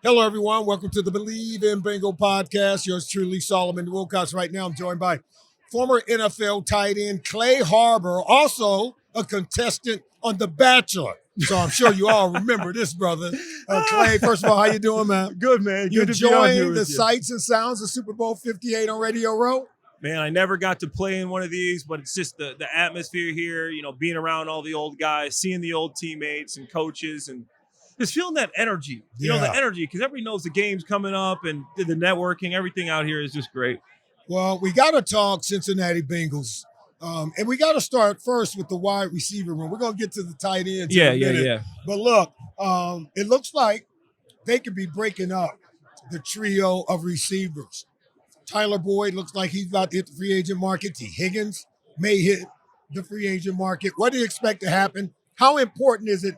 Hello, everyone. Welcome to the Believe in Bengal podcast. Yours truly, Solomon Wilcots. Right now, I'm joined by former NFL tight end Clay Harbor, also a contestant on The Bachelor. So I'm sure you all remember this, brother. Clay, first of all, how you doing, man? Good, man. You Good to be on here enjoying with the you. sights and sounds of Super Bowl 58 on Radio Row? Man, I never got to play in one of these, but it's just the atmosphere here, being around all the old guys, seeing the old teammates and coaches, and just feeling that energy. The energy, because everybody knows the game's coming up, and the networking, everything out here is just great. Well, we got to talk Cincinnati Bengals. And we got to start first with the wide receiver room. We're going to get to the tight ends in a minute. Yeah. But look, it looks like they could be breaking up the trio of receivers. Tyler Boyd looks like he's about to hit the free agent market. T. Higgins may hit the free agent market. What do you expect to happen? How important is it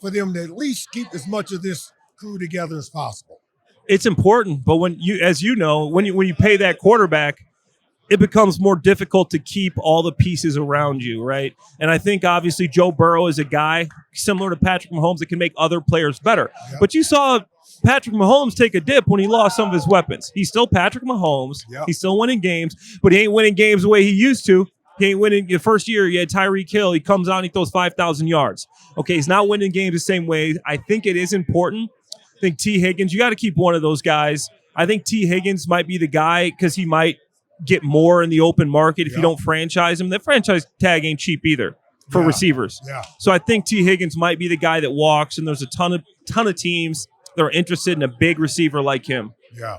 for them to at least keep as much of this crew together as possible? It's important, but when you pay that quarterback, it becomes more difficult to keep all the pieces around you, right? And I think obviously Joe Burrow is a guy similar to Patrick Mahomes that can make other players better. Yep. But you saw Patrick Mahomes take a dip when he lost some of his weapons. He's still Patrick Mahomes. Yep. He's still winning games, but he ain't winning games the way he used to. He ain't winning. The first year, he had Tyreek Hill. He comes out and he throws 5,000 yards. Okay, he's not winning games the same way. I think it is important. I think T. Higgins, you got to keep one of those guys. I think T. Higgins might be the guy because he might get more in the open market if you don't franchise him. That franchise tag ain't cheap either for receivers. Yeah. So I think T. Higgins might be the guy that walks, and there's a ton of teams that are interested in a big receiver like him. Yeah.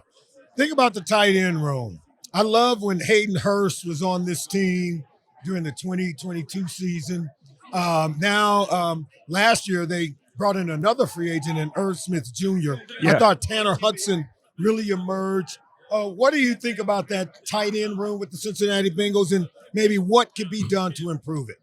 Think about the tight end room. I love when Hayden Hurst was on this team during the 2022 season. Last year they brought in another free agent in Irv Smith Jr. Yeah. I thought Tanner Hudson really emerged. What do you think about that tight end room with the Cincinnati Bengals, and maybe what could be done to improve it?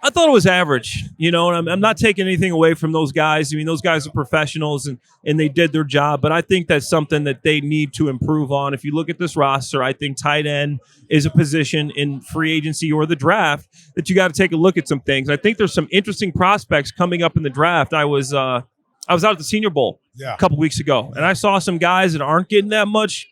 I thought it was average, and I'm not taking anything away from those guys. I mean, those guys are professionals and they did their job, but I think that's something that they need to improve on. If you look at this roster, I think tight end is a position in free agency or the draft that you got to take a look at some things. I think there's some interesting prospects coming up in the draft. I was out at the Senior Bowl a couple weeks ago, and I saw some guys that aren't getting that much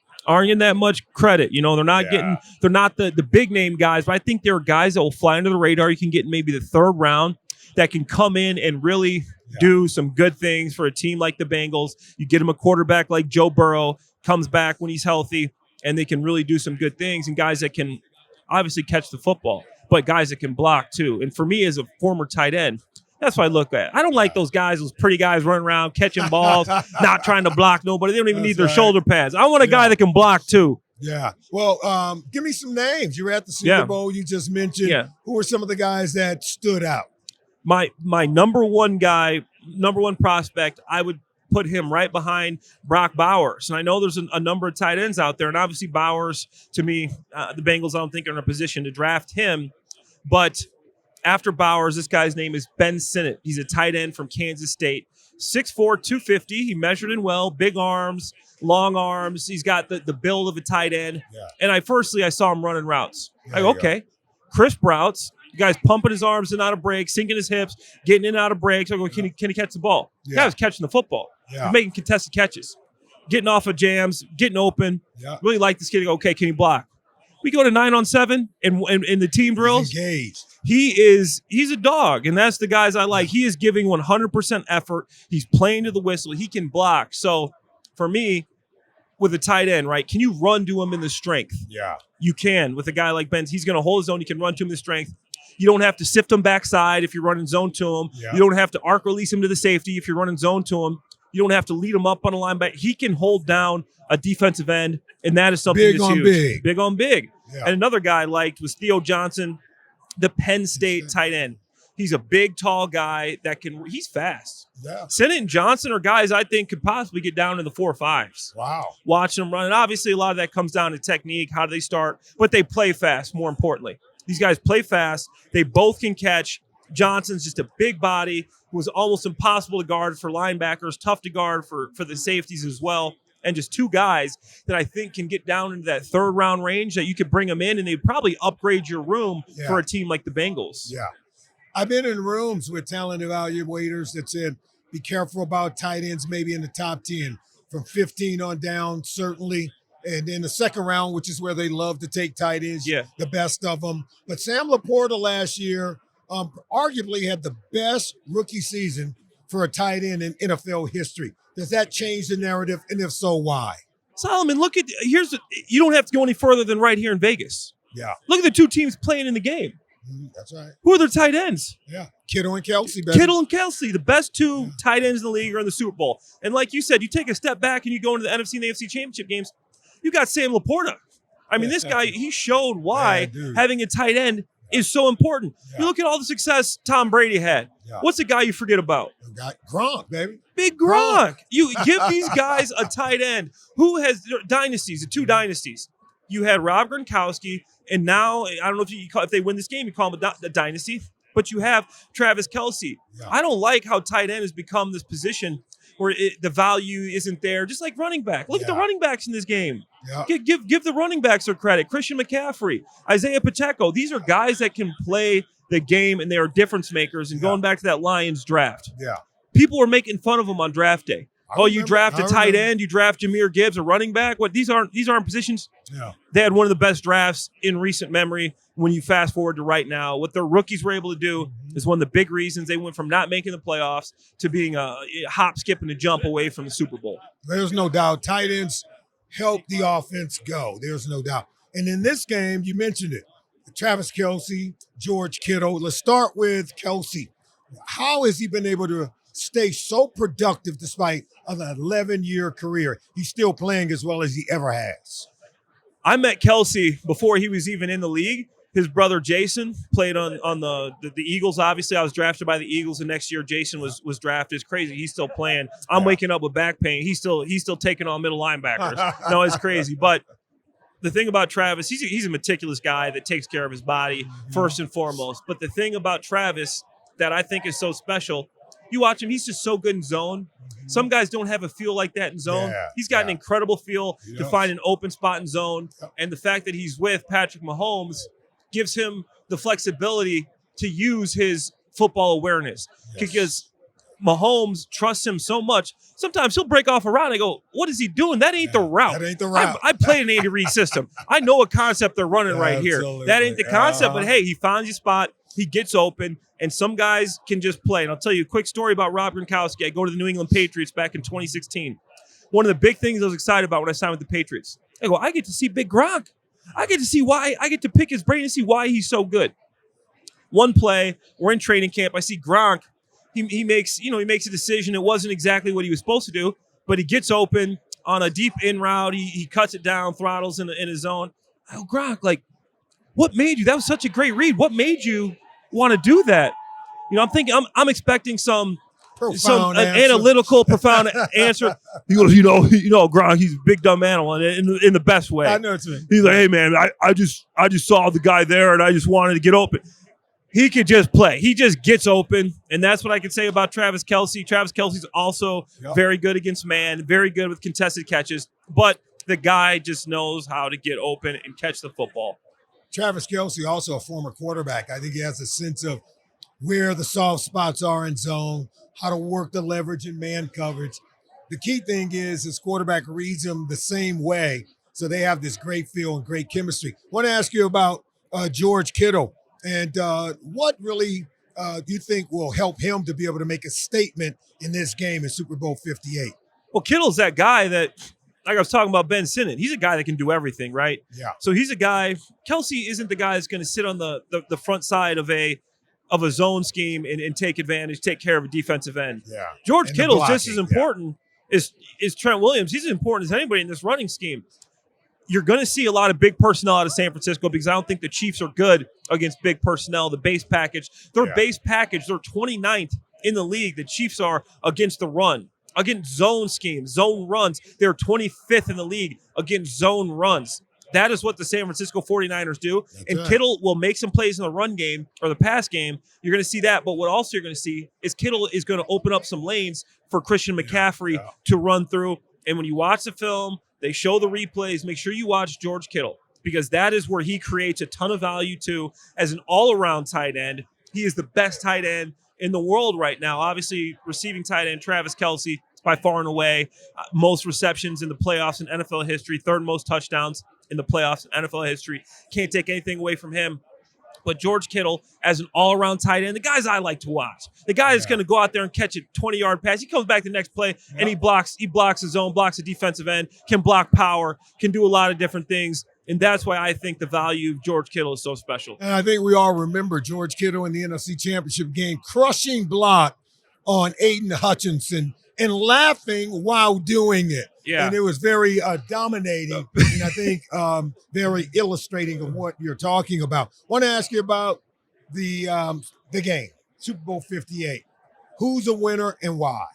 credit. They're not the big name guys, but I think there are guys that will fly under the radar. You can get maybe the third round that can come in and really do some good things for a team like the Bengals. You get them a quarterback like Joe Burrow, comes back when he's healthy, and they can really do some good things, and guys that can obviously catch the football, but guys that can block too. And for me as a former tight end, that's what I look at. I don't like those pretty guys running around catching balls, not trying to block nobody. They don't even need their shoulder pads. I want a guy that can block too. Yeah. Well, give me some names. You were at the Super Bowl. You just mentioned. Yeah. Who were some of the guys that stood out? My number one prospect, I would put him right behind Brock Bowers. And I know there's a number of tight ends out there, and obviously Bowers, to me, the Bengals, I don't think are in a position to draft him, but after Bowers, this guy's name is Ben Sinnott. He's a tight end from Kansas State. 6'4", 250. He measured in well, big arms, long arms. He's got the build of a tight end. Yeah. And I saw him running routes. I go, okay, crisp routes. The guy's pumping his arms in and out of breaks, sinking his hips, getting in and out of breaks. I go, can he catch the ball? Yeah. The guy was catching the football. Yeah. He's making contested catches, getting off of jams, getting open. Yeah. Really like this kid. I go, okay, can he block? We go to 9-on-7 in the team drills. He's engaged. He's a dog, and that's the guys I like. He is giving 100% effort. He's playing to the whistle. He can block. So for me, with a tight end, right, can you run to him in the strength? Yeah. You can. With a guy like Ben, he's going to hold his own. You can run to him in the strength. You don't have to sift him backside if you're running zone to him. Yeah. You don't have to arc release him to the safety if you're running zone to him. You don't have to lead him up on a linebacker. He can hold down a defensive end, and that is something big that's on huge. big. Big on big. Yeah. And another guy I liked was Theo Johnson, the Penn State tight end. He's a big, tall guy he's fast. Yeah. Sinnott and Johnson are guys I think could possibly get down in the 4 or 5s. Wow. Watching them run. And obviously a lot of that comes down to technique. How do they start? But they play fast, more importantly. These guys play fast. They both can catch. Johnson's just a big body who was almost impossible to guard for linebackers, tough to guard for the safeties as well. And just two guys that I think can get down into that third round range that you could bring them in and they'd probably upgrade your room for a team like the Bengals. Yeah. I've been in rooms with talent evaluators that said be careful about tight ends maybe in the top 10. From 15 on down, certainly. And in the second round, which is where they love to take tight ends, Yeah. the best of them. But Sam Laporta last year arguably had the best rookie season for a tight end in NFL history. Does that change the narrative? And if so, why? Solomon, you don't have to go any further than right here in Vegas. Yeah. Look at the two teams playing in the game. That's right. Who are their tight ends? Yeah. Kittle and Kelce, baby. Kittle and Kelce, the best two tight ends in the league, are in the Super Bowl. And like you said, you take a step back and you go into the NFC and the AFC championship games, you got Sam Laporta. I mean, this guy, he showed why having a tight end is so important. You look at all the success Tom Brady had. What's the guy you forget about? Gronk, baby. Big Gronk. You give these guys a tight end who has dynasties, the two dynasties. You had Rob Gronkowski, and now, I don't know if they win this game, you call him a dynasty, but you have Travis Kelce. I don't like how tight end has become this position where the value isn't there, just like running back. Look at the running backs in this game. Give the running backs their credit. Christian McCaffrey, Isaiah Pacheco. These are guys that can play the game, and they are difference makers. And going back to that Lions draft, people were making fun of them on draft day. You draft a tight end, you draft Jahmyr Gibbs, a running back. What? These aren't positions. They had one of the best drafts in recent memory. When you fast forward to right now, what their rookies were able to do is one of the big reasons they went from not making the playoffs to being a hop, skip, and a jump away from the Super Bowl. There's no doubt. Tight ends help the offense go. There's no doubt. And in this game, you mentioned it. Travis Kelce, George Kittle. Let's start with Kelce. How has he been able to stay so productive despite an 11-year career? He's still playing as well as he ever has. I met Kelce before he was even in the league. His brother Jason played on the Eagles. Obviously, I was drafted by the Eagles, and next year Jason was drafted. It's crazy. He's still playing. I'm waking up with back pain. He's still taking on middle linebackers. No, it's crazy. But the thing about Travis, he's a meticulous guy that takes care of his body first and foremost. But the thing about Travis that I think is so special, you watch him, he's just so good in zone. Some guys don't have a feel like that in zone. He's got an incredible feel to find an open spot in zone. And the fact that he's with Patrick Mahomes gives him the flexibility to use his football awareness because Mahomes trusts him so much. Sometimes he'll break off a route and I go, what is he doing? That ain't the route. That ain't the route. I played an Andy Reid system. I know what concept they're running right here. That ain't the concept, but hey, he finds his spot. He gets open, and some guys can just play. And I'll tell you a quick story about Rob Gronkowski. I go to the New England Patriots back in 2016. One of the big things I was excited about when I signed with the Patriots, I get to see Big Gronk. I get to see why. I get to pick his brain and see why he's so good. One play, we're in training camp. I see Gronk. He makes a decision. It wasn't exactly what he was supposed to do, but he gets open on a deep in route. He cuts it down, throttles in his zone. I go, Gronk, like, what made you? That was such a great read. What made you want to do that? I'm thinking, I'm expecting some analytical, profound answer. He goes, Gronk, he's a big dumb animal in the best way. I know what you mean. He's like, hey man, I just saw the guy there and I just wanted to get open. He could just play. He just gets open, and that's what I can say about Travis Kelce. Travis Kelce's also very good against man, very good with contested catches, but the guy just knows how to get open and catch the football. Travis Kelce, also a former quarterback. I think he has a sense of where the soft spots are in zone, how to work the leverage and man coverage. The key thing is his quarterback reads him the same way, so they have this great feel and great chemistry. I want to ask you about George Kittle. And what really do you think will help him to be able to make a statement in this game in Super Bowl 58? Well, Kittle's that guy that, like I was talking about Ben Sinnott, he's a guy that can do everything, right? Yeah. So he's a guy, Kelce isn't the guy that's going to sit on the front side of a zone scheme and take advantage, take care of a defensive end. Yeah. George Kittle's just as important as Trent Williams. He's as important as anybody in this running scheme. You're going to see a lot of big personnel out of San Francisco because I don't think the Chiefs are good against big personnel, the base package. Their base package, they're 29th in the league. The Chiefs are against the run, against zone schemes, zone runs. They're 25th in the league against zone runs. That is what the San Francisco 49ers do. Kittle will make some plays in the run game or the pass game. You're going to see that. But what also you're going to see is Kittle is going to open up some lanes for Christian McCaffrey to run through. And when you watch the film, they show the replays. Make sure you watch George Kittle because that is where he creates a ton of value too as an all-around tight end. He is the best tight end in the world right now. Obviously, receiving tight end Travis Kelce, by far and away, most receptions in the playoffs in NFL history, third most touchdowns in the playoffs in NFL history. Can't take anything away from him. But George Kittle, as an all-around tight end, the guys I like to watch. The guy that's going to go out there and catch a 20-yard pass. He comes back the next play, and he blocks his zone, blocks a defensive end, can block power, can do a lot of different things. And that's why I think the value of George Kittle is so special. And I think we all remember George Kittle in the NFC Championship game, crushing block on Aiden Hutchinson and laughing while doing it. Yeah. And it was very dominating, and I think very illustrating of what you're talking about. Want to ask you about the game, Super Bowl 58. Who's a winner and why?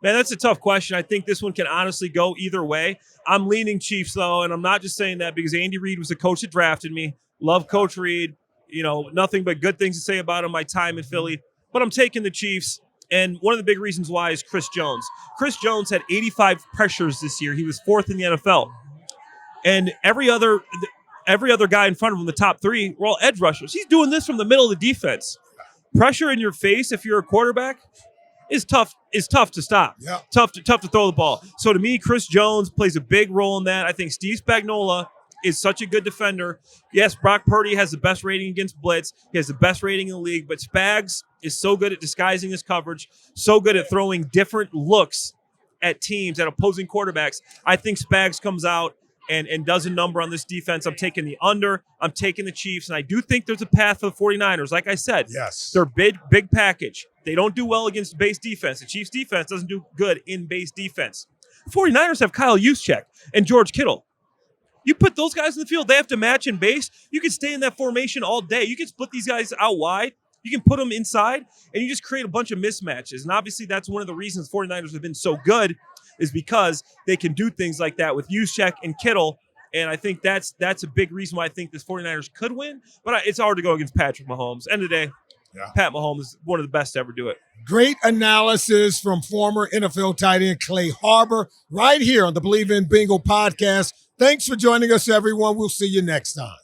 Man, that's a tough question. I think this one can honestly go either way. I'm leaning Chiefs, though, and I'm not just saying that because Andy Reid was the coach that drafted me. Love Coach Reid. Nothing but good things to say about him, my time in Philly. But I'm taking the Chiefs. And one of the big reasons why is Chris Jones. Chris Jones had 85 pressures this year. He was fourth in the NFL. And every other guy in front of him, the top three, were all edge rushers. He's doing this from the middle of the defense. Pressure in your face if you're a quarterback is tough to stop. Yeah. Tough to throw the ball. So to me, Chris Jones plays a big role in that. I think Steve Spagnuolo is such a good defender. Yes, Brock Purdy has the best rating against blitz. He has the best rating in the league, but Spags is so good at disguising his coverage, so good at throwing different looks at teams, at opposing quarterbacks. I think Spags comes out and does a number on this defense. I'm taking the under. I'm taking the Chiefs, and I do think there's a path for the 49ers. Like I said, yes, they're big package. They don't do well against base defense. The Chiefs defense doesn't do good in base defense. The 49ers have Kyle Juszczyk and George Kittle. You put those guys in the field, they have to match in base. You can stay in that formation all day. You can split these guys out wide. You can put them inside, and you just create a bunch of mismatches. And obviously, that's one of the reasons 49ers have been so good is because they can do things like that with Juszczyk and Kittle. And I think that's a big reason why I think this 49ers could win. But it's hard to go against Patrick Mahomes. End of the day, Pat Mahomes is one of the best to ever do it. Great analysis from former NFL tight end Clay Harbor right here on the Believe in Bingo podcast. Thanks for joining us, everyone. We'll see you next time.